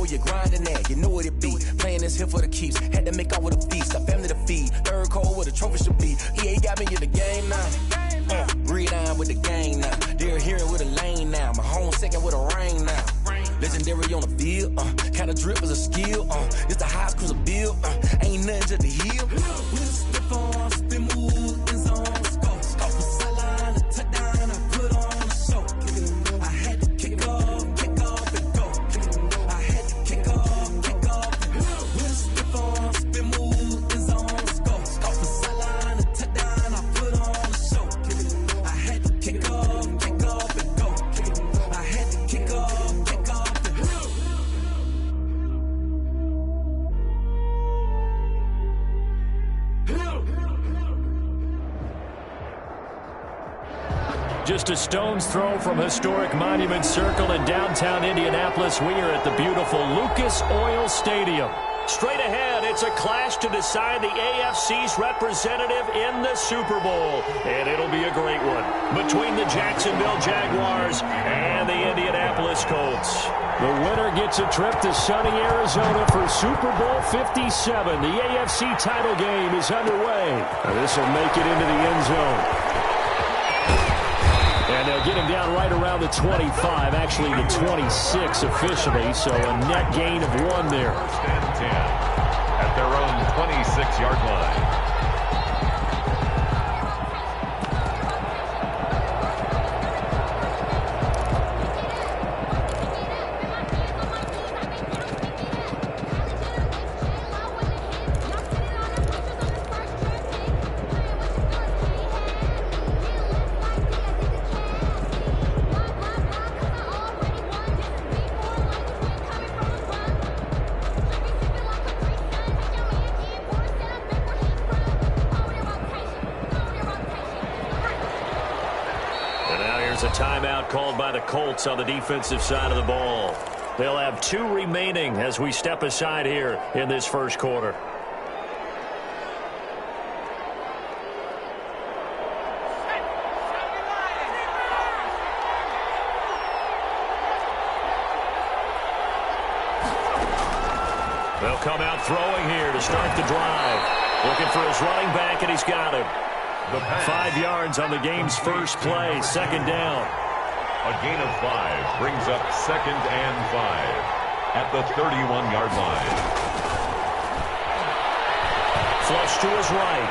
where you're grinding at, you know what it be. Playing this here for the keeps, had to make out with a feast. A family to feed, third cold where the trophy should be. EA got me in the game now. Breed on with the game now. They're here with a lane now. My home second with a rain now. Legendary on the field, kinda drip is a skill. It's the highest cruiser bill, ain't nothing to the heel. Slip on, spin move, in zone, scope. Scope for sideline, a touchdown, I put on a show. I had to kick off and go. I had to kick off and go. Slip on, spin move, in zone, scope. Scope for sideline, a touchdown, I put on a show. I had to kick off and go. I had to kick off. Just a stone's throw from historic Monument Circle in downtown Indianapolis. We are at the beautiful Lucas Oil Stadium. Straight ahead, it's a clash to decide the AFC's representative in the Super Bowl. And it'll be a great one between the Jacksonville Jaguars and the Indianapolis Colts. The winner gets a trip to sunny Arizona for Super Bowl 57. The AFC title game is underway. This will make it into the end zone. And they'll get him down right around the 25, actually the 26 officially, so a net gain of 1 there. First and 10 at their own 26-yard line. A timeout called by the Colts on the defensive side of the ball. They'll have 2 remaining as we step aside here in this first quarter. They'll come out throwing here to start the drive. Looking for his running back, and he's got him. 5 yards on the game's first play, second down. A gain of 5 brings up 2nd and 5 at the 31-yard line. Flush to his right.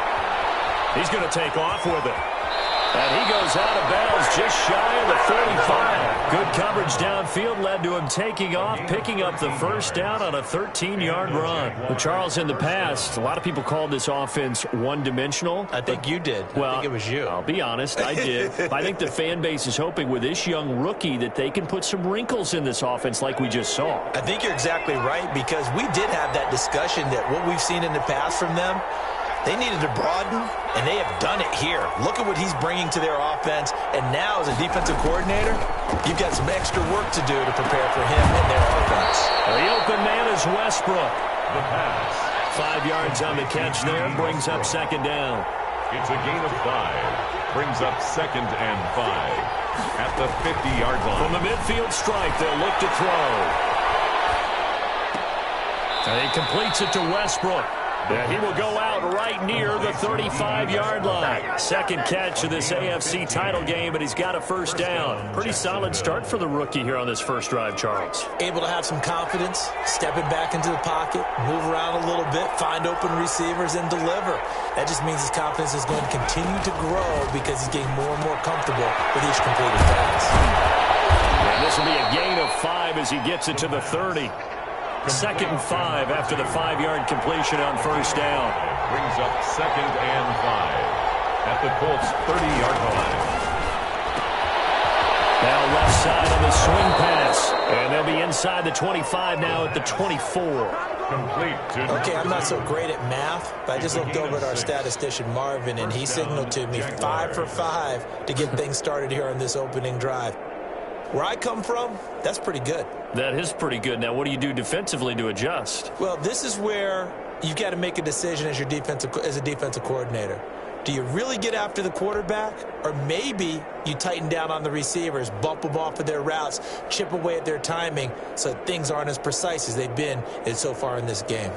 He's going to take off with it. And he goes out of bounds just shy of the 45. Good coverage downfield led to him taking off, picking up the first down on a 13-yard run. Well, Charles, in the past, a lot of people called this offense one-dimensional. I think you did. Well, I think it was you. I'll be honest, I did. I think the fan base is hoping with this young rookie that they can put some wrinkles in this offense like we just saw. I think you're exactly right, because we did have that discussion that what we've seen in the past from them, they needed to broaden, and they have done it here. Look at what he's bringing to their offense. And now, as a defensive coordinator, you've got some extra work to do to prepare for him and their offense. The open man is Westbrook. The pass. 5 yards on the catch there, brings up second down. It's a gain of 5. Brings up 2nd and 5 at the 50-yard line. From the midfield stripe, they'll look to throw. And he completes it to Westbrook. And he will go out right near the 35-yard line. Second catch of this AFC title game, and he's got a first down. Pretty solid start for the rookie here on this first drive, Charles. Able to have some confidence, stepping back into the pocket, move around a little bit, find open receivers, and deliver. That just means his confidence is going to continue to grow because he's getting more and more comfortable with each completed pass. And this will be a gain of 5 as he gets it to the 30. 2nd and 5 after the 5-yard completion on first down. Brings up 2nd and 5 at the Colts' 30-yard line. Now left side on the swing pass. And they'll be inside the 25 now at the 24. Complete. Okay, I'm not so great at math, but I just looked over at our statistician, Marvin, and he signaled to me 5 for 5 to get things started here on this opening drive. Where I come from, that's pretty good. That is pretty good. Now, what do you do defensively to adjust? Well, this is where you've got to make a decision as a defensive coordinator. Do you really get after the quarterback? Or maybe you tighten down on the receivers, bump them off of their routes, chip away at their timing so things aren't as precise as they've been so far in this game.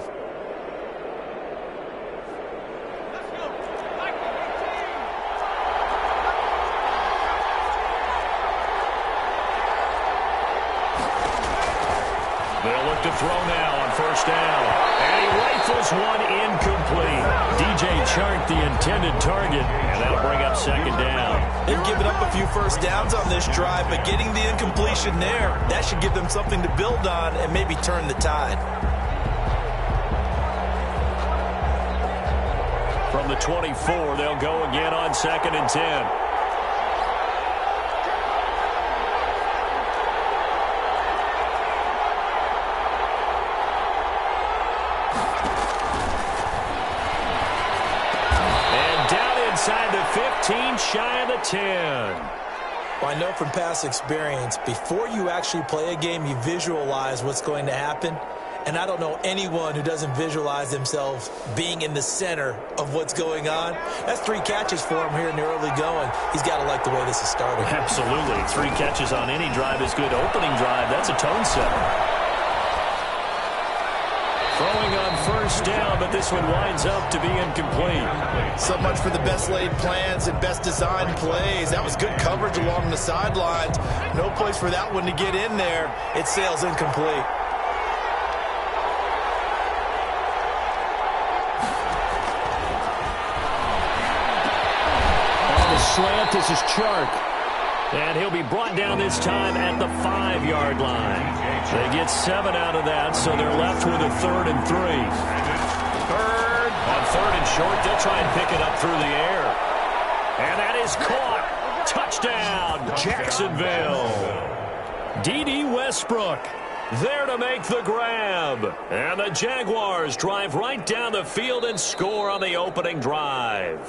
They'll look to throw now on first down. And he rifles one incomplete. DJ Chark, the intended target, and that'll bring up second down. They've given up a few first downs on this drive, but getting the incompletion there, that should give them something to build on and maybe turn the tide. From the 24, they'll go again on 2nd and 10. Inside the 15, shy of the 10. Well, I know from past experience, before you actually play a game, you visualize what's going to happen. And I don't know anyone who doesn't visualize themselves being in the center of what's going on. That's 3 catches for him here in the early going. He's got to like the way this is started. Absolutely. 3 catches on any drive is good. Opening drive, that's a tone setter. Throwing on first down, but this one winds up to be incomplete. So much for the best laid plans and best designed plays. That was good coverage along the sidelines. No place for that one to get in there. It sails incomplete. On the slant, this is Chark. And he'll be brought down this time at the 5-yard line. They get 7 out of that, so they're left with a 3rd and 3. Third. On 3rd and short, they'll try and pick it up through the air. And that is caught. Touchdown, Jacksonville. D.D. Westbrook there to make the grab. And the Jaguars drive right down the field and score on the opening drive.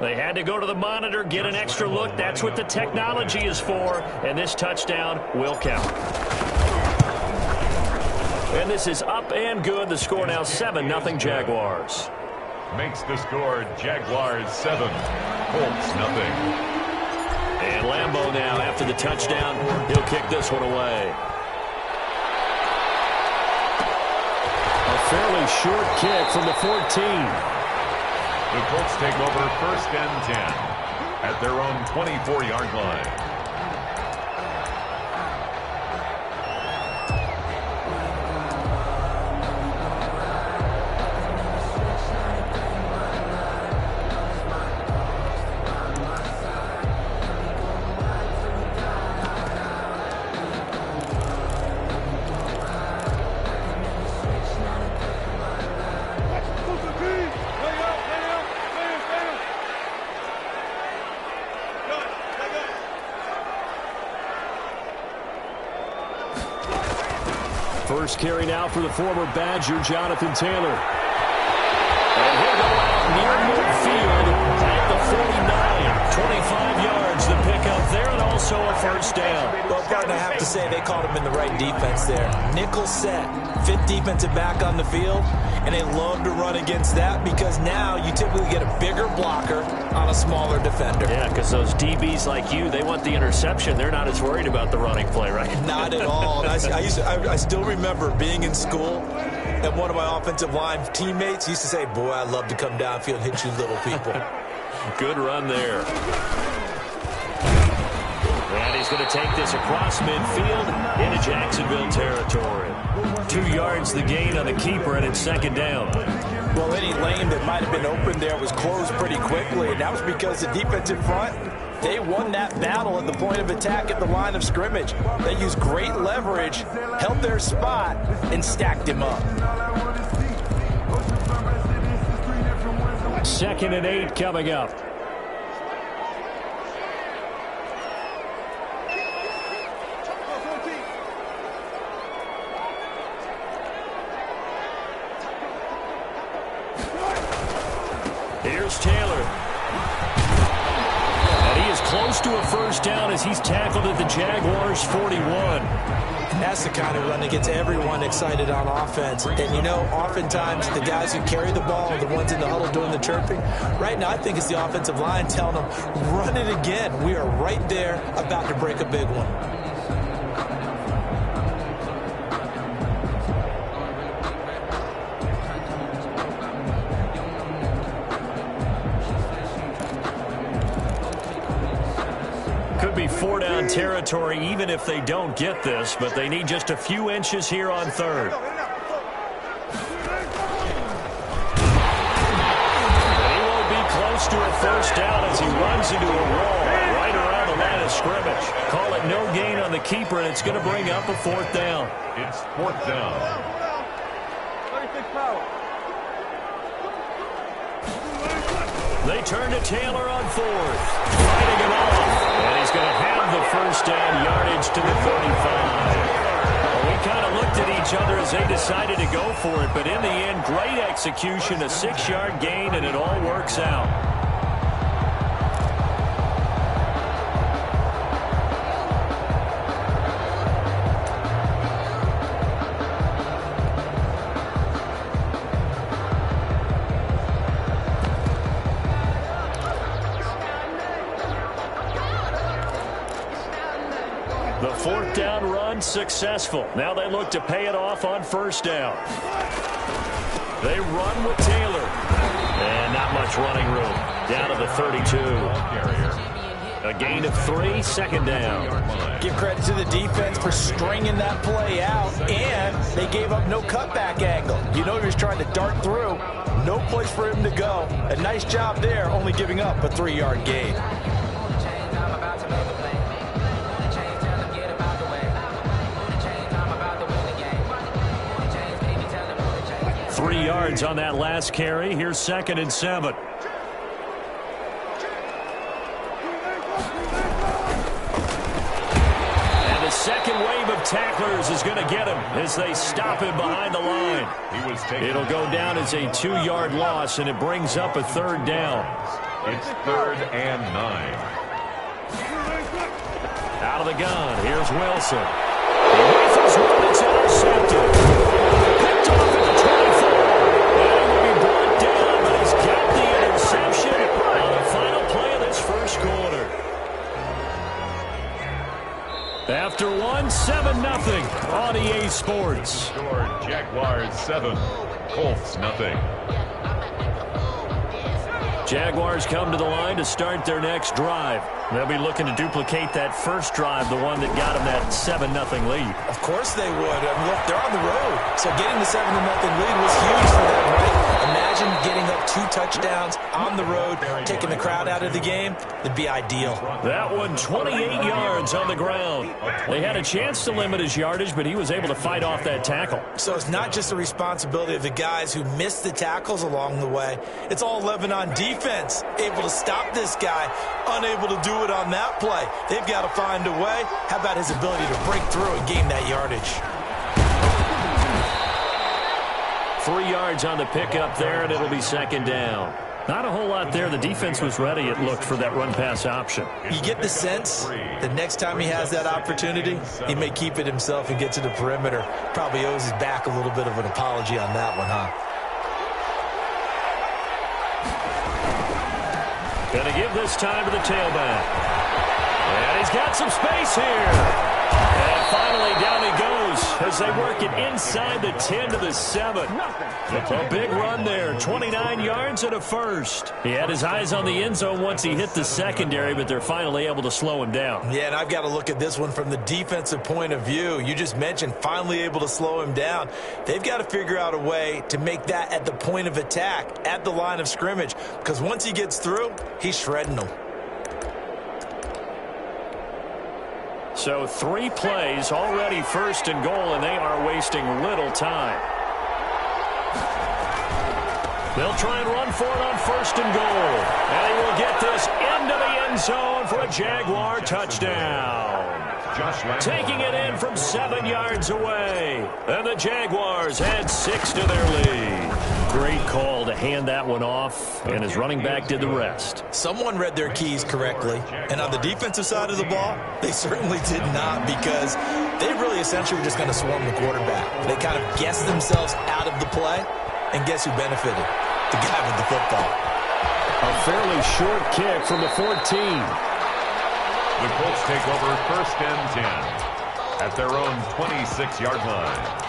They had to go to the monitor, get an extra look. That's what the technology is for. And this touchdown will count. And this is up and good. The score now 7-0 Jaguars. Makes the score Jaguars 7, Colts 0. And Lambeau now after the touchdown. He'll kick this one away. A fairly short kick from the 14. The Colts take over 1st and 10 at their own 24-yard line. First carry now for the former Badger, Jonathan Taylor. And he'll go out near midfield at the 49. 25 yards, the pickup there, and also a first down. Well, Barton, I have to say they caught him in the right defense there. Nickel set, 5th defensive back on the field, and they love to run against that because now you typically get a bigger blocker on a smaller defender. Yeah, because those DBs like you, they want the interception. They're not as worried about the running play, right? Not at all. And I still remember being in school, and one of my offensive line teammates used to say, boy, I'd love to come downfield and hit you little people. Good run there. And he's going to take this across midfield into Jacksonville territory. 2 yards the gain on the keeper, and it's 2nd down. Well, any lane that might have been open there was closed pretty quickly, and that was because the defensive front, they won that battle at the point of attack at the line of scrimmage. They used great leverage, held their spot, and stacked him up. 2nd and 8 coming up. Here's Taylor. And he is close close to a first down as he's tackled at the Jaguars' 41. That's the kind of run that gets everyone excited on offense. And, you know, oftentimes the guys who carry the ball are the ones in the huddle doing the chirping. Right now, I think it's the offensive line telling them, run it again. We are right there about to break a big one. Could be 4-down territory even if they don't get this, but they need just a few inches here on third. He won't be close to a first down as he runs into a wall right around the line of scrimmage. Call it no gain on the keeper, and it's going to bring up a 4th down. It's 4th down. 36 power. They turn to Taylor on 4th. Fighting him off. And he's going to have the first down, yardage to the 35. Well, we kind of looked at each other as they decided to go for it, but in the end, great execution, a 6-yard gain, and it all works out. The 4th down run successful. Now they look to pay it off on first down. They run with Taylor. And not much running room. Down to the 32. A gain of 3, 2nd down. Give credit to the defense for stringing that play out, and they gave up no cutback angle. You know he was trying to dart through. No place for him to go. A nice job there, only giving up a 3-yard gain. 3 yards on that last carry. Here's 2nd and 7. And the second wave of tacklers is going to get him as they stop him behind the line. It'll go down as a 2-yard loss, and it brings up a 3rd down. It's 3rd and 9. Out of the gun, here's Wilson. He rifles one, it's intercepted. Picked off at the 24. And it will be brought down, but he's got the interception on the final play of this first quarter. After 7-0 on EA Sports. Score Jaguars 7, Colts nothing. Jaguars come to the line to start their next drive. They'll be looking to duplicate that first drive, the one that got them that 7-0 lead. Of course they would. I mean, look, they're on the road. So getting the 7-0 lead was huge for them, right? Imagine getting up 2 touchdowns on the road, taking the crowd out of the game. It'd be ideal. That one, 28 yards on the ground. They had a chance to limit his yardage, but he was able to fight off that tackle. So it's not just the responsibility of the guys who missed the tackles along the way. It's all 11 on defense, able to stop this guy, unable to do it on that play. They've got to find a way. How about his ability to break through and gain that yardage? 3 yards on the pickup there, and it'll be 2nd down. Not a whole lot there. The defense was ready, it looked, for that run-pass option. You get the sense that next time he has that opportunity, he may keep it himself and get to the perimeter. Probably owes his back a little bit of an apology on that one, huh? Going to give this time to the tailback. And he's got some space here. And finally down he goes as they work it inside the 10 to the 7. A big run there, 29 yards and a first. He had his eyes on the end zone once he hit the secondary, but they're finally able to slow him down. Yeah, and I've got to look at this one from the defensive point of view. You just mentioned finally able to slow him down. They've got to figure out a way to make that at the point of attack, at the line of scrimmage, because once he gets through, he's shredding them. So 3 plays, already 1st and goal, and they are wasting little time. They'll try and run for it on 1st and goal. And he will get this into the end zone for a Jaguar touchdown. Taking it in from 7 yards away. And the Jaguars add 6 to their lead. great call to hand that one off, and his running back did the rest. Someone read their keys correctly, and on the defensive side of the ball, they certainly did not, because they really essentially were just going to swarm the quarterback. They kind of guessed themselves out of the play, and guess who benefited? The guy with the football. A fairly short kick from the 14. The Colts take over 1st and 10 at their own 26-yard line.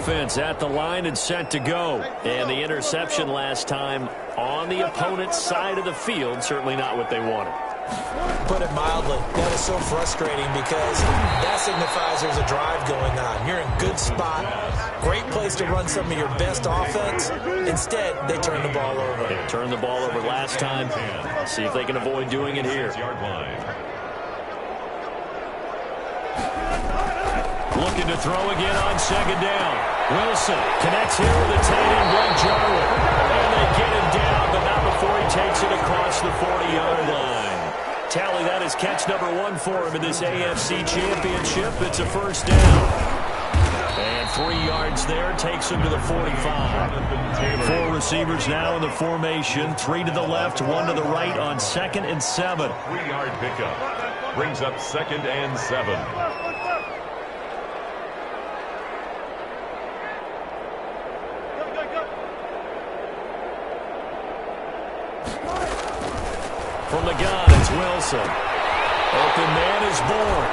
Offense at the line and set to go. And the interception last time on the opponent's side of the field, certainly not what they wanted. Put it mildly, that is so frustrating, because that signifies there's a drive going on. You're in a good spot, great place to run some of your best offense. Instead, they turn the ball over. They turned the ball over last time. See if they can avoid doing it here. Looking to throw again on 2nd down. Wilson connects here with a tight end, Greg Jarwin. And they get him down, but not before he takes it across the 40-yard line. Tally, that is catch number 1 for him in this AFC Championship. It's a 1st down. And 3 yards there, takes him to the 45. 4 receivers now in the formation. 3 to the left, 1 to the right on 2nd and 7. 3-yard pickup brings up 2nd and 7. From the gun, it's Wilson. Open man is born.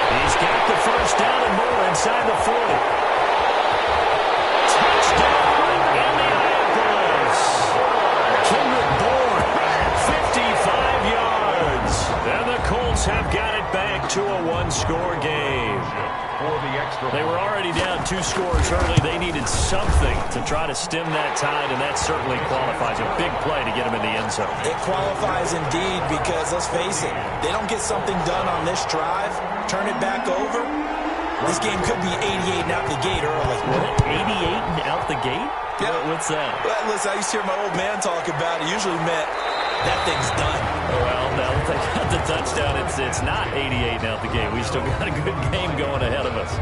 He's got the 1st down and more inside the 40. Touchdown, Indianapolis. Kendrick Bourne, 55 yards. And the Colts have got it back to a 1-score game. They were already down 2 scores early. They needed something to try to stem that tide, and that certainly qualifies. A big play to get them in the end zone. It qualifies indeed, because let's face it, they don't get something done on this drive, turn it back over, this game could be 88 and out the gate early. What? 88 and out the gate? Yeah. What's that? Well, listen, I used to hear my old man talk about it. It usually meant that thing's done. Well, now that they got the touchdown, it's not 88 and out the gate. We still got a good game going ahead of us.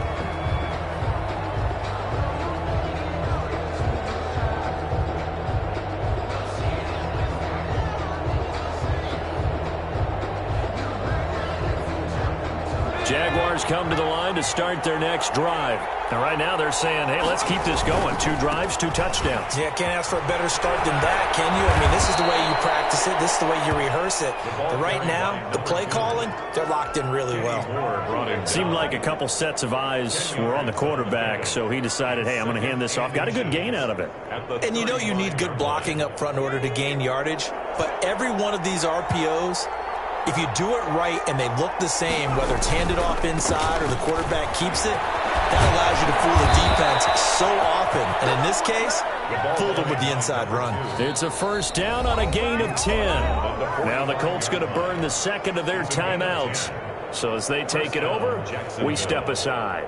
Jaguars come to the line to start their next drive. And right now they're saying, hey, let's keep this going. 2 drives, 2 touchdowns. Yeah, can't ask for a better start than that, can you? I mean, this is the way you practice it. This is the way you rehearse it. But right now, the play calling, they're locked in really well. Seemed like a couple sets of eyes were on the quarterback, so he decided, hey, I'm going to hand this off. Got a good gain out of it. And you know you need good blocking up front in order to gain yardage. But every one of these RPOs, if you do it right and they look the same, whether it's handed off inside or the quarterback keeps it, that allows you to fool the defense so often. And in this case, fooled them with the inside run. It's a 1st down on a gain of 10. Now the Colts going to burn the 2nd of their timeouts. So as they take it over, we step aside.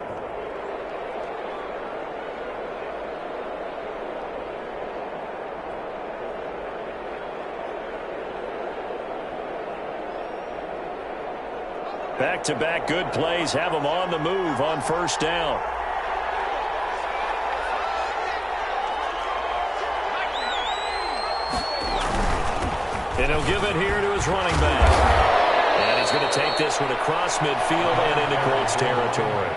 Back-to-back good plays have them on the move on 1st down. And he'll give it here to his running back. And he's going to take this one across midfield and into Colts territory.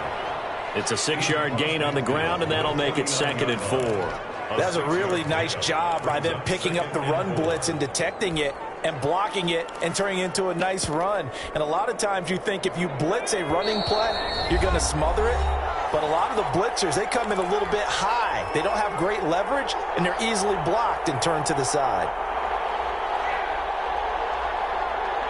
It's a 6-yard gain on the ground, and that'll make it 2nd and 4. That's a really nice job by them picking up the run blitz and detecting it and blocking it and turning it into a nice run. And a lot of times you think if you blitz a running play, you're going to smother it. But a lot of the blitzers, they come in a little bit high. They don't have great leverage, and they're easily blocked and turned to the side.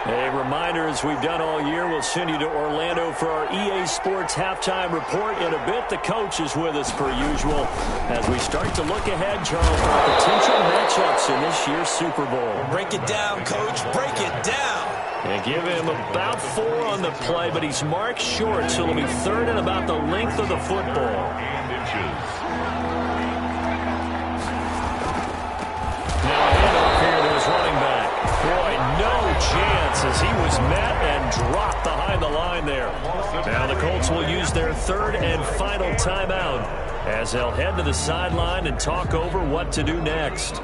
A reminder, as we've done all year, we'll send you to Orlando for our EA Sports halftime report. In a bit, the coach is with us per usual as we start to look ahead, Charles, for potential matchups in this year's Super Bowl. Break it down, Coach. Break it down. And give him about 4 on the play, but he's marked short, so it'll be 3rd and about the length of the football. And inches. Now, as he was met and dropped behind the line there. Now the Colts will use their third and final timeout as they'll head to the sideline and talk over what to do next.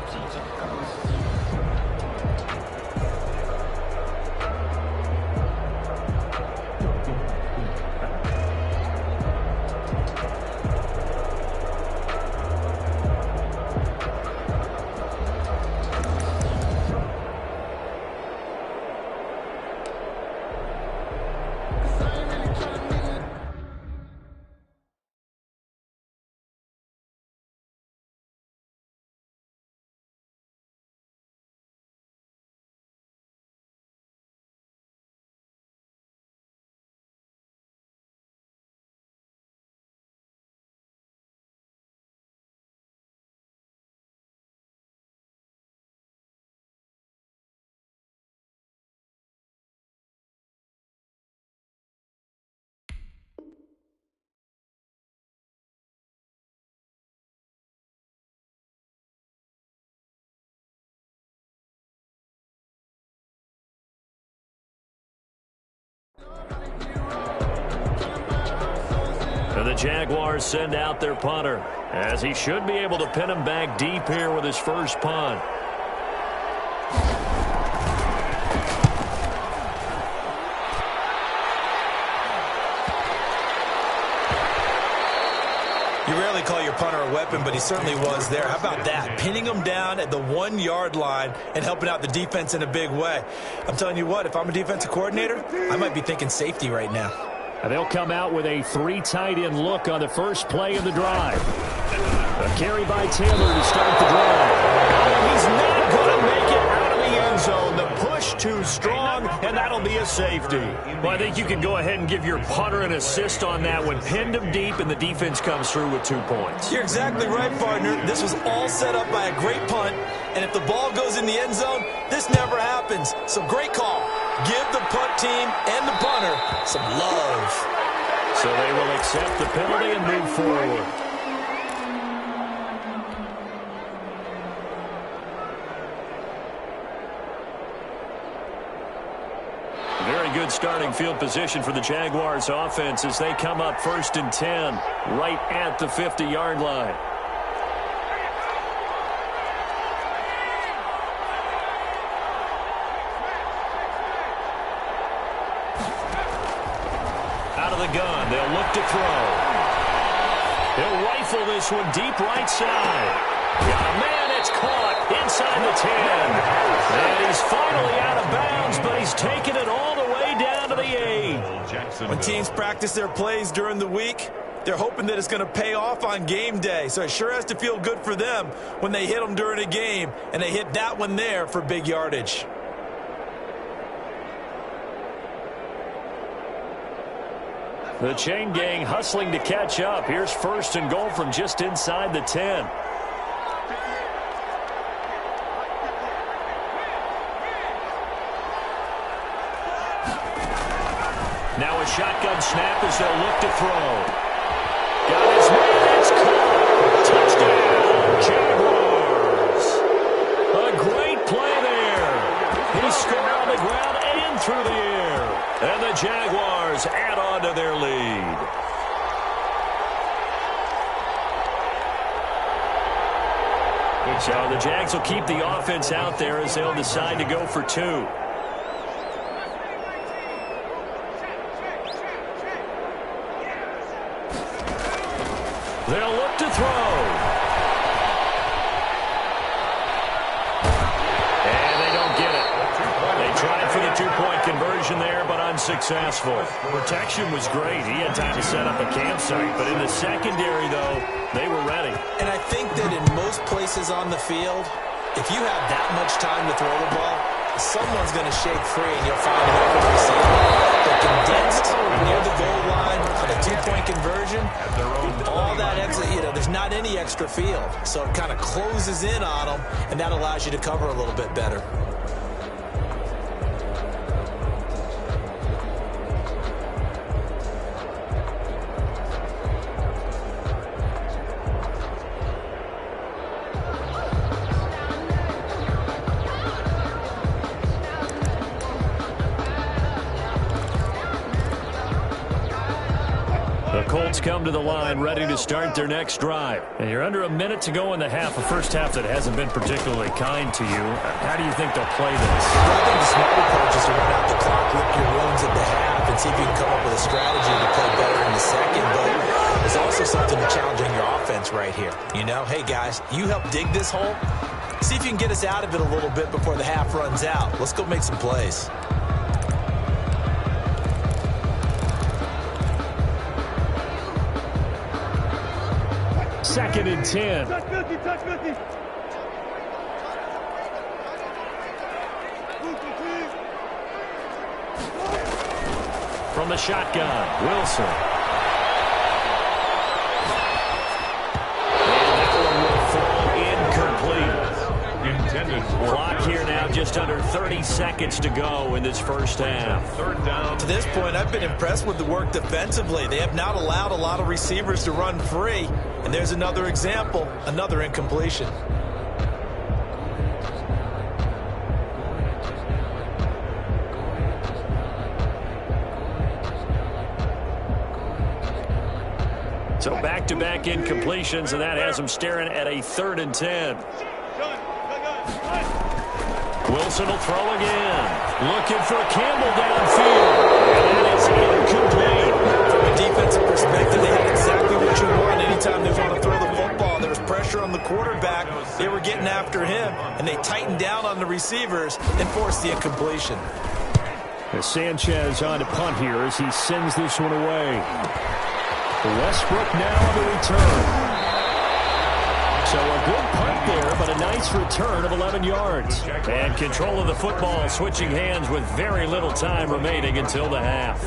And the Jaguars send out their punter, as he should be able to pin him back deep here with his first punt. You rarely call your punter a weapon, but he certainly was there. How about that? Pinning him down at the 1-yard line and helping out the defense in a big way. I'm telling you what, if I'm a defensive coordinator, I might be thinking safety right now. They'll come out with a 3 tight end look on the first play of the drive. A carry by Taylor to start the drive. Oh, he's not going to make it out of the end zone. The push too strong, and that'll be a safety. Well, I think you can go ahead and give your punter an assist on that one. Pinned him deep, and the defense comes through with 2 points. You're exactly right, partner. This was all set up by a great punt, and if the ball goes in the end zone, this never happens. So great call. Give the punt team and the punter some love. So they will accept the penalty and move forward. Very good starting field position for the Jaguars offense as they come up 1st and 10, right at the 50-yard line. Out of the gun, they'll look to throw. He'll rifle this one deep right side. Got a man, it's caught inside the 10. And he's finally out of bounds, but he's taken it all the way down to the 8. When teams practice their plays during the week, they're hoping that it's going to pay off on game day. So it sure has to feel good for them when they hit them during a game, and they hit that one there for big yardage. The chain gang hustling to catch up. Here's 1st and goal from just inside the 10. Now a shotgun snap as they'll look to throw. Got his man, it's caught. Touchdown, Jaguars. A great play there. He scored on the ground and through the air. And the Jaguars add on to their lead. So the Jags will keep the offense out there as they'll decide to go for 2. They'll look to throw. And they don't get it. They tried for the 2-point conversion there, but unsuccessful. Protection was great. He had time to set up a campsite, but in the secondary, though, they were ready. And I think that in most places on the field, if you have that much time to throw the ball, someone's going to shake free and you'll find an open receiver. But condensed near the goal line on a 2-point conversion, all that extra, there's not any extra field. So it kind of closes in on them, and that allows you to cover a little bit better. The Colts come to the line ready to start their next drive. And you're under a minute to go in the half, a first half that hasn't been particularly kind to you. How do you think they'll play this? Well, I think the smart approach is to run out the clock, lick your wounds at the half, and see if you can come up with a strategy to play better in the second. But there's also something challenging your offense right here. You know, hey, guys, you help dig this hole. See if you can get us out of it a little bit before the half runs out. Let's go make some plays. Second and 10. Touch 50, touch 50. From the shotgun, Wilson. And that one will fall incomplete. Intended for Clock here now, just under 30 seconds to go in this first half. third down. To this point, I've been impressed with the work defensively. They have not allowed a lot of receivers to run free. And there's another example, another incompletion. So back-to-back incompletions, and that has them staring at a 3rd and 10. Wilson will throw again. Looking for Campbell downfield. And that is incomplete. From a defensive perspective, they had exactly what you want anytime they want to throw the football. There was pressure on the quarterback. They were getting after him, and they tightened down on the receivers and forced the incompletion. As Sanchez on to punt here as he sends this one away. Westbrook now on the return. So a good punt there, but a nice return of 11 yards. And control of the football, switching hands with very little time remaining until the half.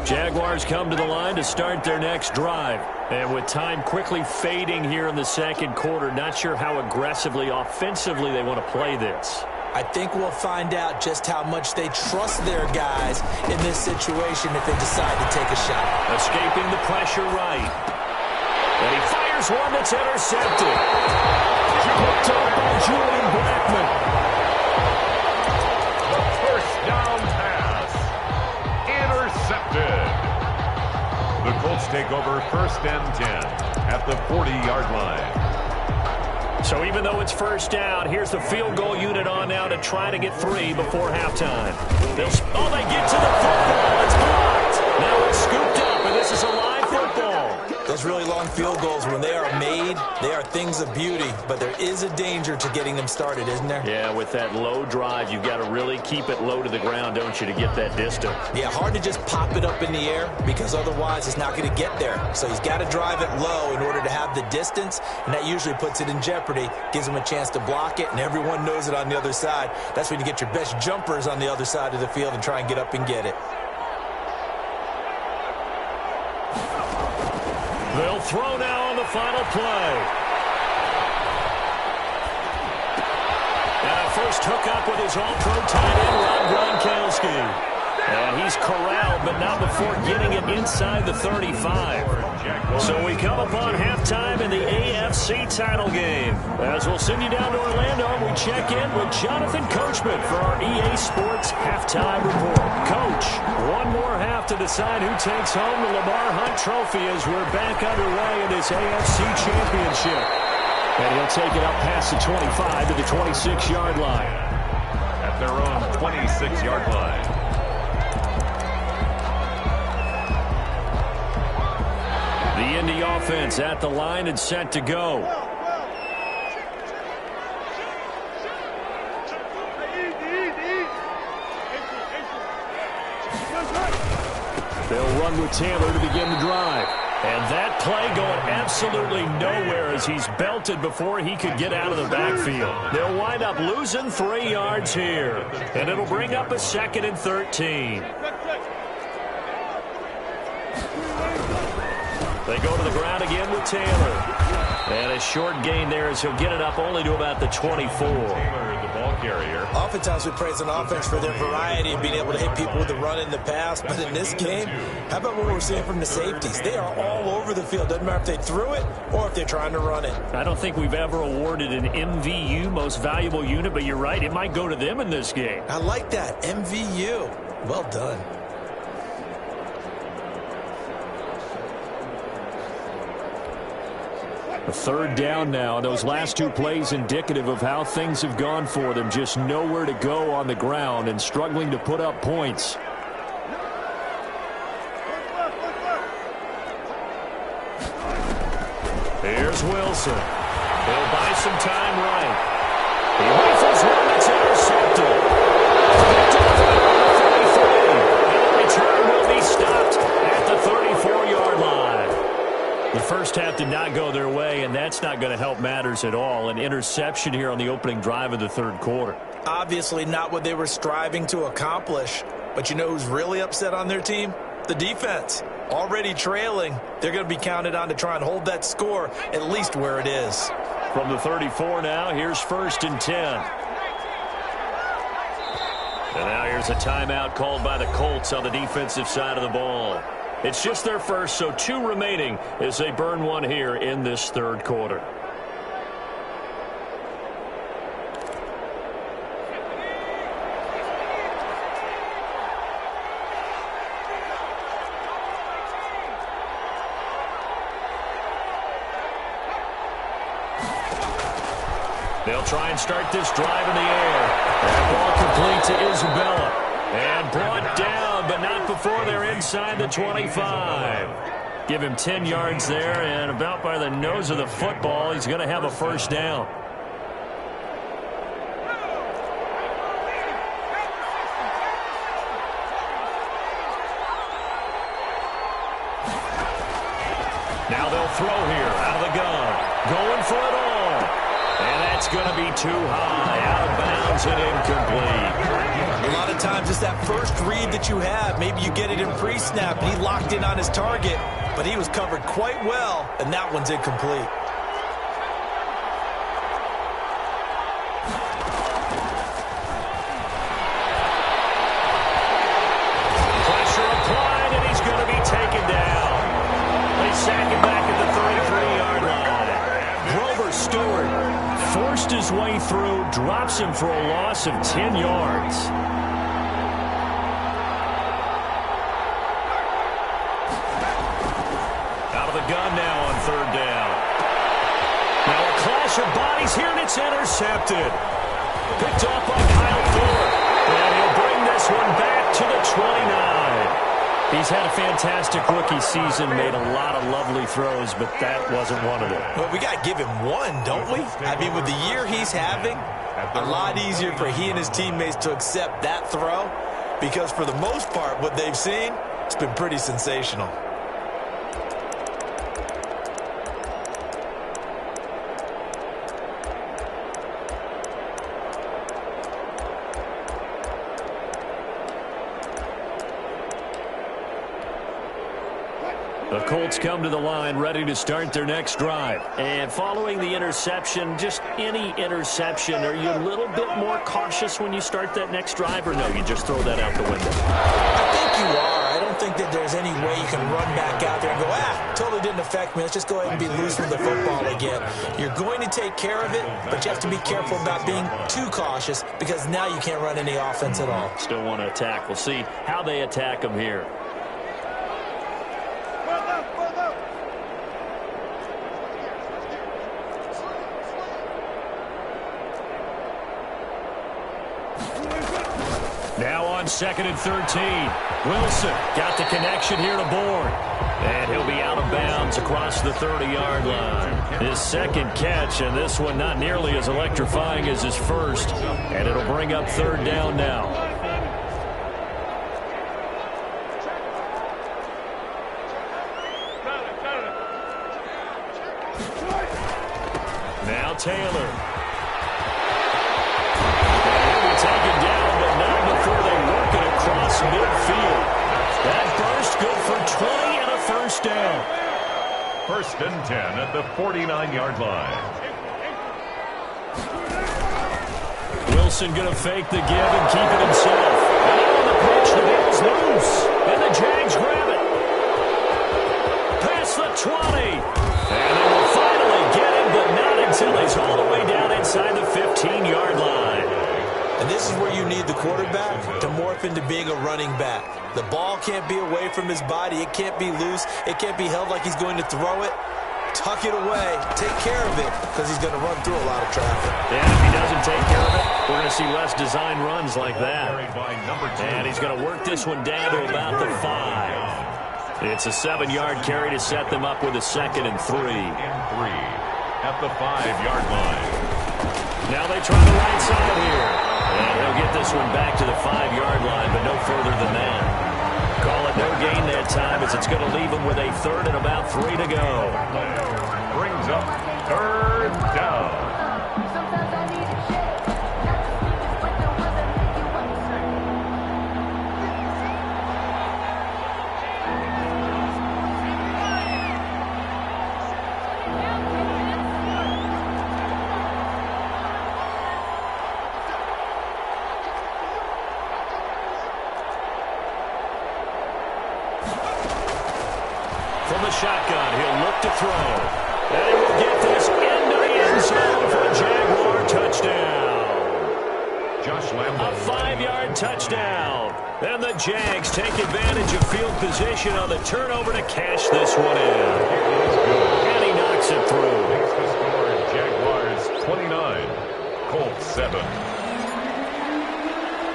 Jaguars come to the line to start their next drive. And with time quickly fading here in the second quarter, not sure how aggressively, offensively they want to play this. I think we'll find out just how much they trust their guys in this situation if they decide to take a shot. Escaping the pressure right. And he fires one that's intercepted. Picked up by Julian Blackman. The first down pass. Intercepted. The Colts take over 1st and 10 at the 40-yard line. So even though it's first down, here's the field goal unit on now to try to get 3 before halftime. They get to the football. It's blocked. Now it's scooped up, and this is a live football. Those really long field goals, when they are made, they are things of beauty, but there is a danger to getting them started, isn't there? Yeah, with that low drive, you've got to really keep it low to the ground, don't you, to get that distance. Yeah, hard to just pop it up in the air because otherwise it's not going to get there. So he's got to drive it low in order to have the distance, and that usually puts it in jeopardy, gives him a chance to block it, and everyone knows it on the other side. That's when you get your best jumpers on the other side of the field and try and get up and get it. They'll throw now on the final play. And a first hookup with his all-pro tight end, Rob Gronkowski. And he's corralled, but not before getting it inside the 35. So we come upon halftime in the AFC title game. As we'll send you down to Orlando, we check in with Jonathan Coachman for our EA Sports Halftime Report. Coach, one more half to decide who takes home the Lamar Hunt Trophy as we're back underway in this AFC Championship. And he'll take it up past the 25 to the 26-yard line. At their own 26-yard line. The Indy offense at the line and set to go. They'll run with Taylor to begin the drive. And that play going absolutely nowhere as he's belted before he could get out of the backfield. They'll wind up losing 3 yards here. And it'll bring up a 2nd and 13. They go to the ground again with Taylor. And a short gain there as he'll get it up only to about the 24. Taylor, the ball carrier. Oftentimes we praise an offense for their variety and being able to hit people with the run in the pass. But in this game, how about what we're seeing from the safeties? They are all over the field. Doesn't matter if they threw it or if they're trying to run it. I don't think we've ever awarded an MVU, most valuable unit, but you're right. It might go to them in this game. I like that. MVU. Well done. A third down now. Those last two plays indicative of how things have gone for them. Just nowhere to go on the ground and struggling to put up points. Here's Wilson. He'll buy some time right. He rifles one that's intercepted. Picked off at the 33. And the return will be stopped at the 34-yard line. The first half did not go their way, and that's not going to help matters at all. An interception here on the opening drive of the third quarter. Obviously not what they were striving to accomplish. But you know who's really upset on their team? The defense. Already trailing. They're going to be counted on to try and hold that score at least where it is. From the 34 now, here's 1st and 10. And now here's a timeout called by the Colts on the defensive side of the ball. It's just their first, so 2 remaining as they burn one here in this third quarter. They'll try and start this drive in the air. That ball complete to Isabella. And brought down, but not before they're inside the 25. Give him 10 yards there, and about by the nose of the football, he's going to have a first down. Now they'll throw here out of the gun. Going for it all. And that's going to be too high, out of bounds and incomplete. A lot of times it's that first read that you have. Maybe you get it in pre-snap, and he locked in on his target, but he was covered quite well, and that one's incomplete. Pressure applied, and he's going to be taken down. They sack him back at the 33-yard line. Grover Stewart forced his way through, drops him for a loss of 10 yards. Out of the gun now on third down. Now a clash of bodies here, and it's intercepted. Picked off by Kyle Ford. And he'll bring this one back to the 29. He's had a fantastic rookie season, made a lot of lovely throws, but that wasn't one of them. Well, we got to give him one, don't we? I mean, with the year he's having, a lot easier for he and his teammates to accept that throw because for the most part, what they've seen, it's been pretty sensational. The Colts come to the line ready to start their next drive. And following the interception, just any interception, are you a little bit more cautious when you start that next drive, or no, you just throw that out the window? I think you are. I don't think that there's any way you can run back out there and go, totally didn't affect me. Let's just go ahead and be loose with the football again. You're going to take care of it, but you have to be careful about being too cautious because now you can't run any offense at all. Still want to attack. We'll see how they attack them here. Now on 2nd and 13. Wilson got the connection here to Bourne. And he'll be out of bounds across the 30-yard line. His second catch, and this one not nearly as electrifying as his first. And it'll bring up third down now. Now Taylor. Taken down, but not before they work it across midfield. That burst good for 20 and a first down. First and 10 at the 49-yard line. Wilson going to fake the give and keep it himself. And on the pitch, the ball's loose. And the Jags grab it. Past the 20. And they will finally get him, but not until he's all the way down inside the 15-yard line. And this is where you need the quarterback to morph into being a running back. The ball can't be away from his body. It can't be loose. It can't be held like he's going to throw it. Tuck it away. Take care of it because he's going to run through a lot of traffic. Yeah, if he doesn't take care of it, we're going to see less design runs like that. And he's going to work this one down to about the 5. It's a 7-yard carry to set them up with a 2nd and 3. At the 5-yard line. Now they try the right side here. And they'll get this one back to the 5-yard line, but no further than that. Call it no gain that time as it's going to leave them with a 3rd and about 3 to go. Brings up 3rd down. From the shotgun, he'll look to throw. And he will get this into the end zone for a Jaguar touchdown. Josh Lambo. A 5-yard touchdown. And the Jags take advantage of field position on the turnover to cash this one in. And he knocks it through. Makes the score Jaguars 29, Colts 7.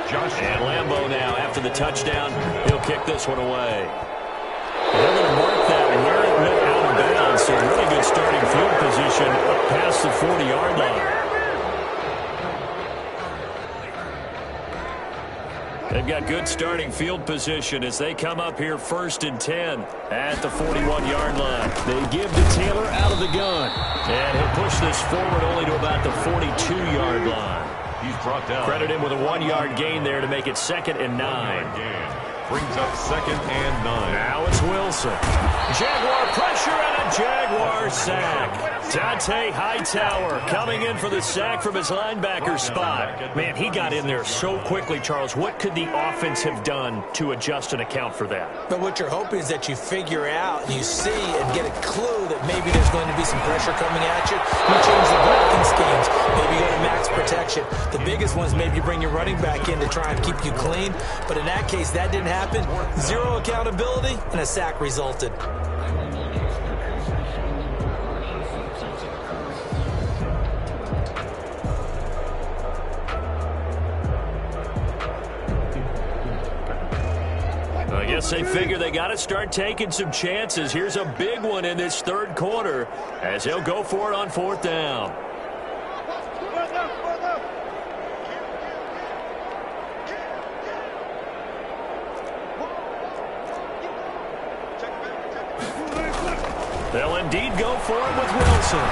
Josh And Lambo now, after the touchdown, he'll kick this one away. They're going to mark that where it went out of bounds, so really good starting field position up past the 40-yard line. They've got good starting field position as they come up here 1st and 10 at the 41-yard line. They give to Taylor out of the gun, and he'll push this forward only to about the 42-yard line. He's brought down. Credit him with a 1-yard gain there to make it 2nd and 9. Brings up 2nd and 9. Now it's Wilson. Jaguar pressure and a Jaguar sack. Dante Hightower coming in for the sack from his linebacker spot. Man, he got in there so quickly, Charles. What could the offense have done to adjust and account for that? But what you're hoping is that you figure out and you see and get a clue that maybe there's going to be some pressure coming at you. You change the blocking schemes. Maybe you go to max protection. The biggest one is maybe you bring your running back in to try and keep you clean. But in that case, that didn't happen. 0 accountability, and a sack resulted. I guess they figure they got to start taking some chances. Here's a big one in this 3rd quarter as he'll go for it on 4th down. They'll indeed go for it with Wilson.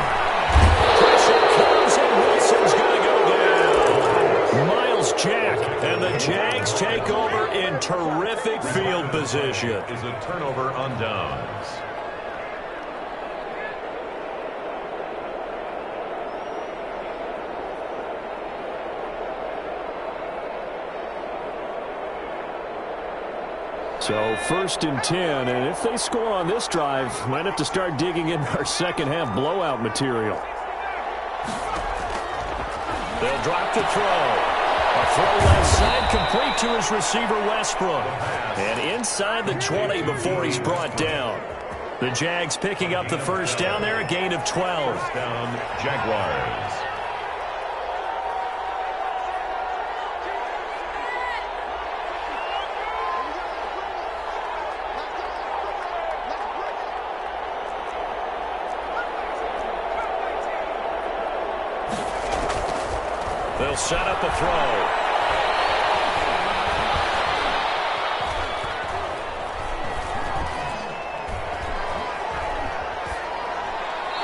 Pressure comes and Wilson's going to go down. Miles Jack and the Jags take over in terrific field position. Is a turnover on downs. So 1st and 10, and if they score on this drive, might have to start digging in our second-half blowout material. They'll drop to throw. A throw left side complete to his receiver Westbrook. And inside the 20 before he's brought down. The Jags picking up the 1st down there, a gain of 12. First down, Jaguars. They'll set up a throw.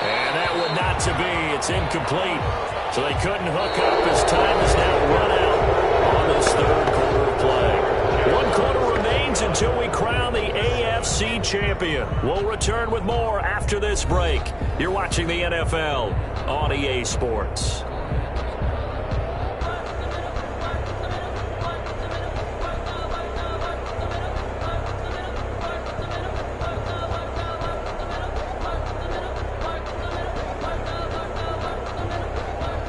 And that would not to be. It's incomplete. So they couldn't hook up as time is now run out on this 3rd quarter of play. 1 quarter remains until we crown the AFC AFC champion. We'll return with more after this break. You're watching the NFL on EA Sports.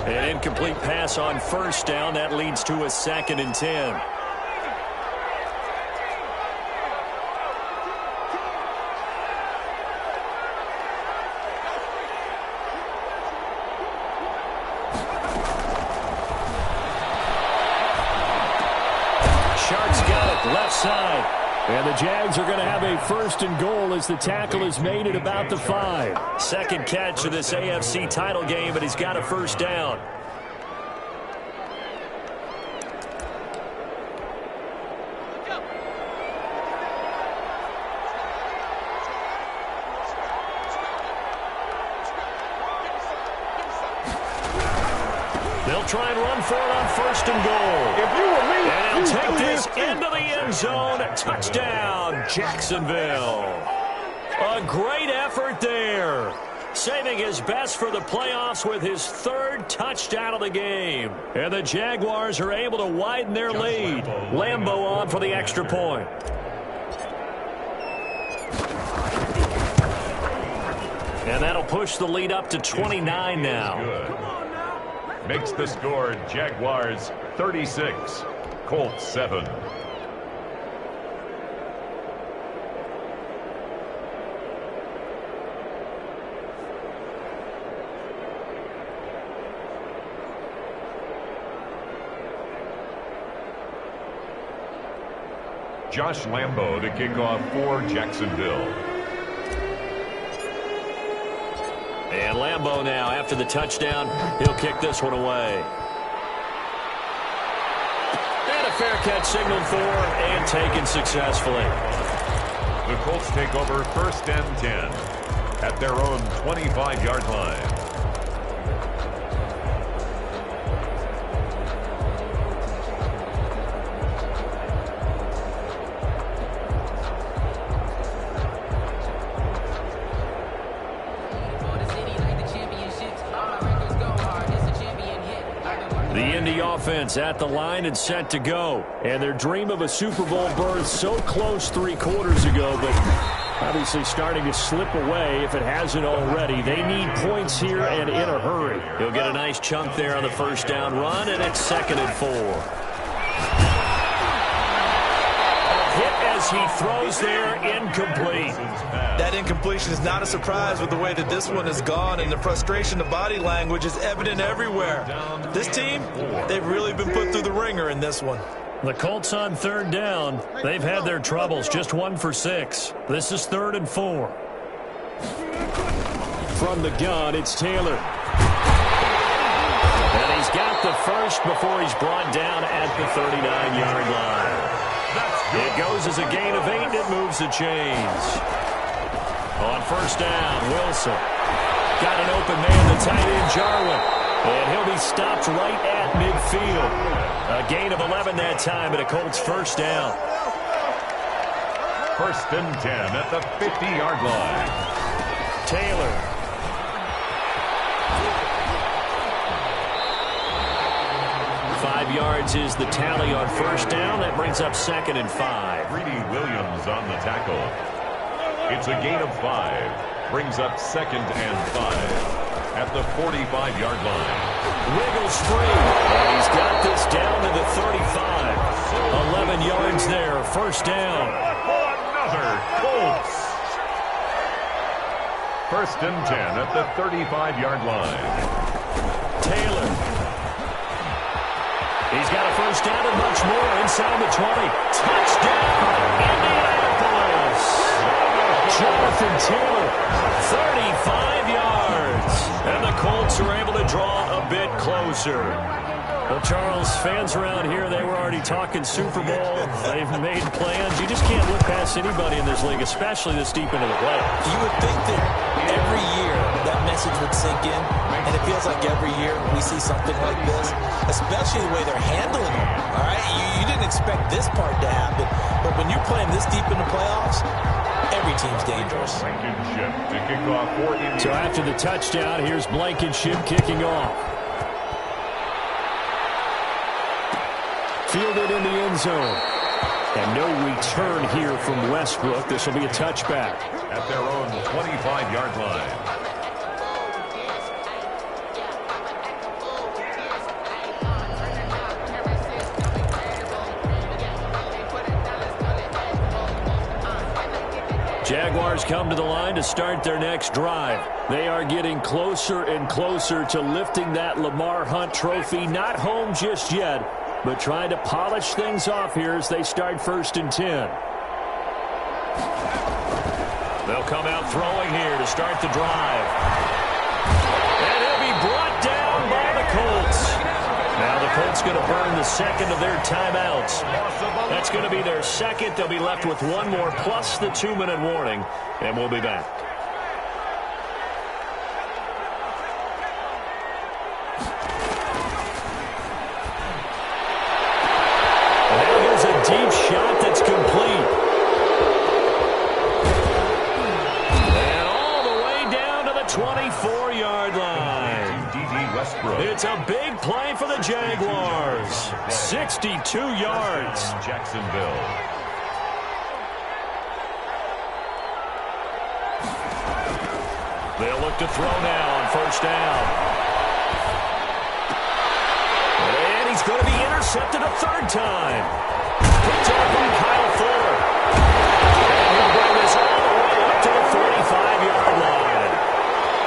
An incomplete pass on first down. That leads to a 2nd and 10. Sharks got it left side. And the Jags are going to have a 1st and goal as the tackle is made at about the 5. Second catch of this AFC title game, but he's got a 1st down. They'll try and run for it on 1st and goal. If you were me, and he'll take this into the end zone. Touchdown, Jacksonville. A great effort there. Saving his best for the playoffs with his 3rd touchdown of the game. And the Jaguars are able to widen their lead. Lambeau on for the extra point. And that'll push the lead up to 29 now. Makes the score Jaguars 36, Colts 7. Josh Lambeau to kick off for Jacksonville. And Lambeau now, after the touchdown, he'll kick this one away. And a fair catch signaled for and taken successfully. The Colts take over 1st and 10 at their own 25-yard line. Offense at the line and set to go. And their dream of a Super Bowl berth so close 3 quarters ago, but obviously starting to slip away if it hasn't already. They need points here and in a hurry. He'll get a nice chunk there on the 1st down run, and it's 2nd and 4. A hit as he throws there, incomplete. That incompletion is not a surprise with the way that this one has gone, and the frustration, the body language is evident everywhere. This team, they've really been put through the ringer in this one. The Colts on 3rd down. They've had their troubles, just 1 for 6. This is 3rd and 4. From the gun, it's Taylor. And he's got the 1st before he's brought down at the 39-yard line. It goes as a gain of 8, and it moves the chains. On 1st down, Wilson. Got an open man, the tight end, Jarwin. And he'll be stopped right at midfield. A gain of 11 that time, and a Colts 1st down. 1st and 10 at the 50-yard line. Taylor. Five yards is the tally on 1st down. That brings up 2nd and 5. Greedy Williams on the tackle. It's a gain of 5. Brings up 2nd and 5 at the 45-yard line. Wiggles free. And he's got this down to the 35. 11 yards there. 1st down. Another Colts. 1st and 10 at the 35-yard line. Taylor. He's got a 1st down and much more inside the 20. Touchdown, Indianapolis. Jonathan Taylor, 35 yards. And the Colts are able to draw a bit closer. Well, Charles, fans around here, they were already talking Super Bowl. They've made plans. You just can't look past anybody in this league, especially this deep into the playoffs. You would think that every year that message would sink in, and it feels like every year we see something like this, especially the way they're handling it. All right, you didn't expect this part to happen, but when you're playing this deep in the playoffs, Blankenship to kick off for India. So after the touchdown, here's Blankenship kicking off. Fielded in the end zone. And no return here from Westbrook. This will be a touchback. At their own 25-yard line. Jaguars come to the line to start their next drive. They are getting closer and closer to lifting that Lamar Hunt trophy. Not home just yet, but trying to polish things off here as they start 1st and 10. They'll come out throwing here to start the drive. And he'll be brought down by the Colts. Now the Colts going to burn the second of their timeouts. That's going to be their second. They'll be left with one more plus the 2-minute warning, and we'll be back. Now here's a deep shot that's complete. And all the way down to the 24-yard line. It's a big play for the Jaguars. 62 yards. Jacksonville. They'll look to throw now on 1st down. And he's going to be intercepted a 3rd time. Picked up by Kyle Fuller. And he'll bring this all the way up to the 45-yard line.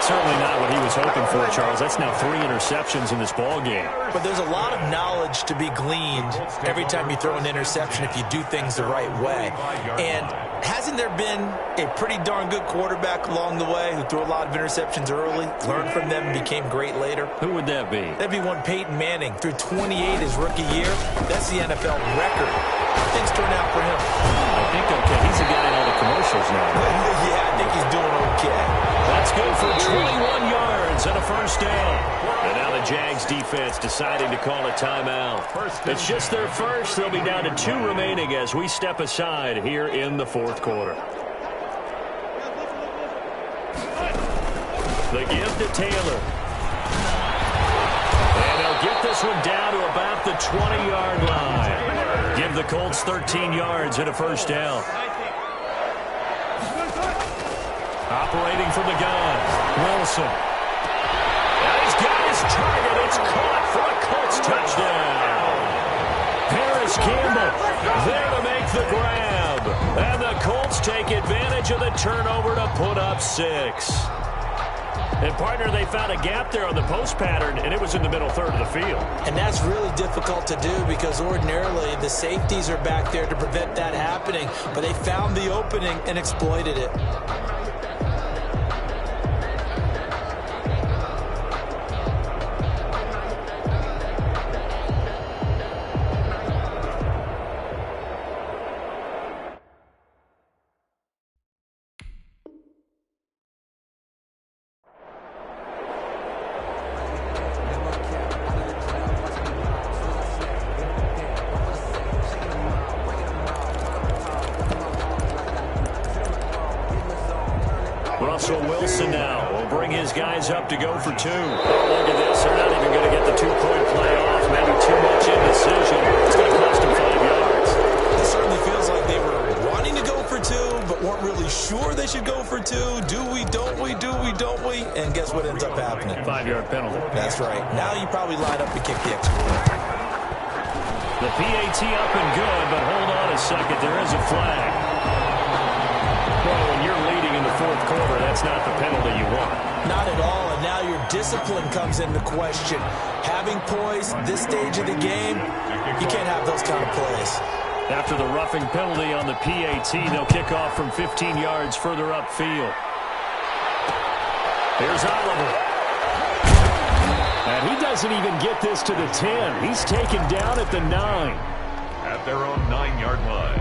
Certainly not what he was hoping for, Charles. That's now 3 interceptions in this ball game. But there's a lot of knowledge to be gleaned every time you throw an interception if you do things the right way. And hasn't there been a pretty darn good quarterback along the way who threw a lot of interceptions early, learned from them, and became great later? Who would that be? That'd be one Peyton Manning. Threw 28 his rookie year. That's the NFL record. Things turn out for him. I think okay. He's a guy in all the commercials now. Yeah, I think he's doing okay. That's good for 21 yards and a 1st down. And now the Jags defense deciding to call a timeout. It's just their first. They'll be down to 2 remaining as we step aside here in the 4th quarter. The give to Taylor. And they'll get this one down to about the 20-yard line. Give the Colts 13 yards and a 1st down. Operating from the gun, Wilson. Now he's got his target. It's caught for a Colts touchdown. Paris Campbell there to make the grab. And the Colts take advantage of the turnover to put up 6. And, partner, they found a gap there on the post pattern, and it was in the middle 3rd of the field. And that's really difficult to do because ordinarily the safeties are back there to prevent that happening. But they found the opening and exploited it. Russell Wilson now will bring his guys up to go for 2. Oh, look at this. They're not even going to get the 2-point play off. Maybe too much indecision. It's going to cost them 5 yards. It certainly feels like they were wanting to go for 2, but weren't really sure they should go for 2. Do we, don't we, do we, don't we? And guess what ends up happening? 5-yard penalty. That's right. Now you probably line up and kick the extra point. The PAT up and good, but hold on a second. There is a flag. Well, when you're leading in the 4th quarter, that's not the penalty you want. Not at all, and now your discipline comes into question. Having poise this stage of the game, you can't have those kind of plays. After the roughing penalty on the PAT, they'll kick off from 15 yards further upfield. Here's Oliver. And he doesn't even get this to the 10. He's taken down at the 9. At their own 9-yard line.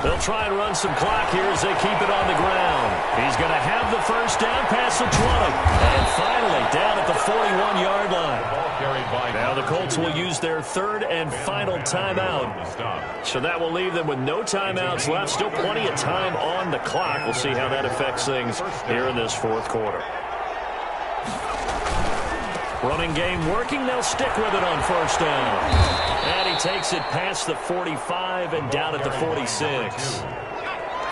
They'll try and run some clock here as they keep it on the ground. He's going to have the first down past the 20. And finally down at the 41-yard line. Now the Colts will use their third and final timeout. So that will leave them with no timeouts left. Still plenty of time on the clock. We'll see how that affects things here in this fourth quarter. Running game working. They'll stick with it on first down. And he takes it past the 45 and down at the 46.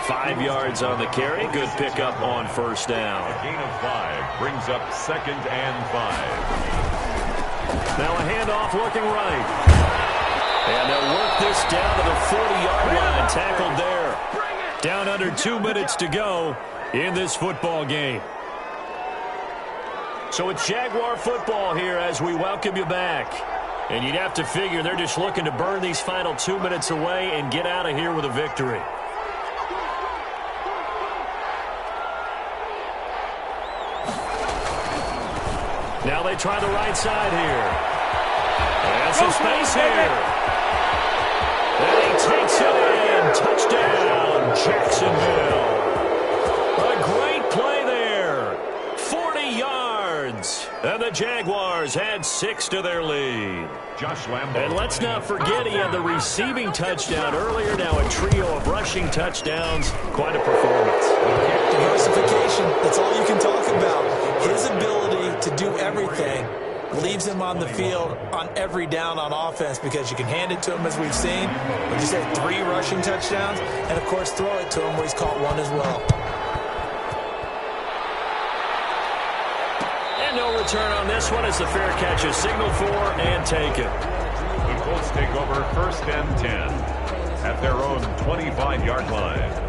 5 yards on the carry. Good pickup on first down. A gain of 5 brings up 2nd and 5. Now a handoff looking right. And they'll work this down to the 40-yard line. Tackled there. Down under 2 minutes to go in this football game. So it's Jaguar football here as we welcome you back. And you'd have to figure they're just looking to burn these final 2 minutes away and get out of here with a victory. Now they try the right side here. And some space here. And he takes it in. Touchdown, Jacksonville. A great play there. 40 yards. And the Jaguars add 6 to their lead. Josh Lambo. And let's not forget he had the receiving touchdown earlier. Now a trio of rushing touchdowns. Quite a performance. Diversification. That's all you can talk about. His ability to do everything leaves him on the field on every down on offense because you can hand it to him as we've seen. We just had 3 rushing touchdowns and, of course, throw it to him where he's caught 1 as well. And no return on this one as the fair catch is signaled for and taken. The Colts take over 1st and 10 at their own 25-yard line.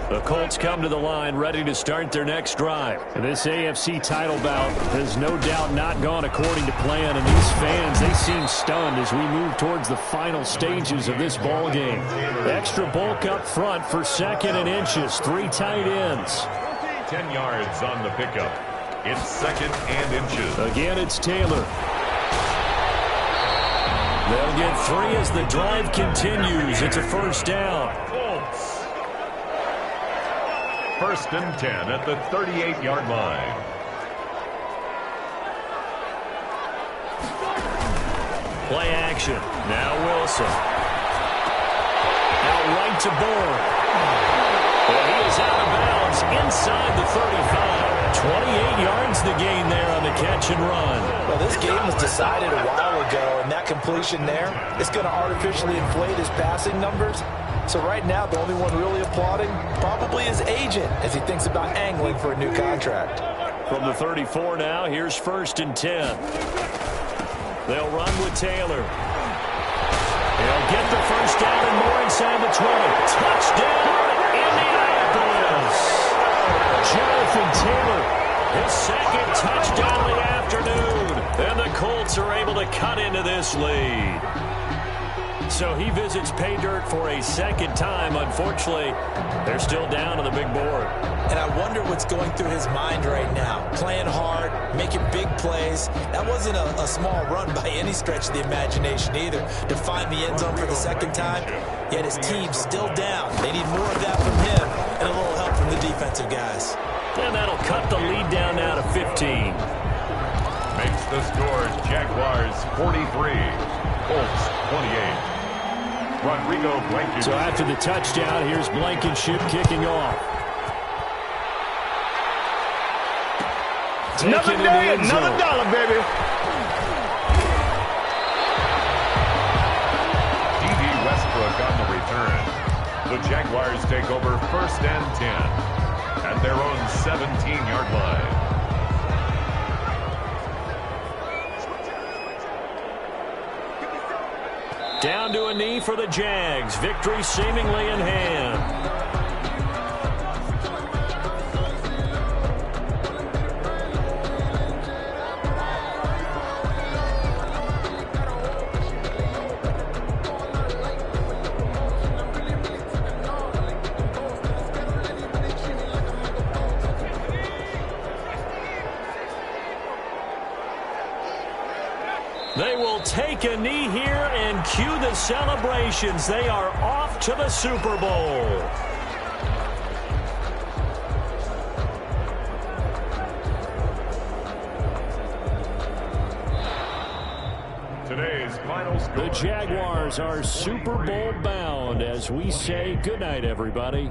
The Colts come to the line ready to start their next drive. And this AFC title bout has no doubt not gone according to plan. And these fans, they seem stunned as we move towards the final stages of this ball game. Extra bulk up front for 2nd and inches. 3 tight ends. 10 yards on the pickup. It's 2nd and inches. Again, it's Taylor. They'll get 3 as the drive continues. It's a first down. 1st and 10 at the 38-yard line. Play action. Now Wilson. Out right to Bourne. Well, he is out of bounds inside the 35. 28 yards the gain there on the catch and run. Well, this game was decided a while ago, and that completion there is going to artificially inflate his passing numbers. So right now, the only one really applauding probably his agent as he thinks about angling for a new contract. From the 34 now, here's 1st and 10. They'll run with Taylor. He'll get the first down and more inside the 20. Touchdown, Indianapolis. Jonathan Taylor, his 2nd touchdown of the afternoon. And the Colts are able to cut into this lead. So he visits pay dirt for a 2nd time. Unfortunately, they're still down on the big board. And I wonder what's going through his mind right now. Playing hard, making big plays. That wasn't a small run by any stretch of the imagination either. To find the end zone for the 2nd time, yet his team's still down. They need more of that from him and a little help from the defensive guys. And that'll cut the lead down now to 15. Makes the score Jaguars 43, Colts 28. Rodrigo Blankenship. So after the touchdown, here's Blankenship kicking off. Another day, another dollar, baby. D.D. Westbrook on the return. The Jaguars take over 1st and 10 at their own 17-yard line. Down to a knee for the Jags. Victory seemingly in hand. They will take a knee here and cue the celebrations. They are off to the Super Bowl. Today's final score. The Jaguars are Super Bowl bound as we say goodnight, everybody.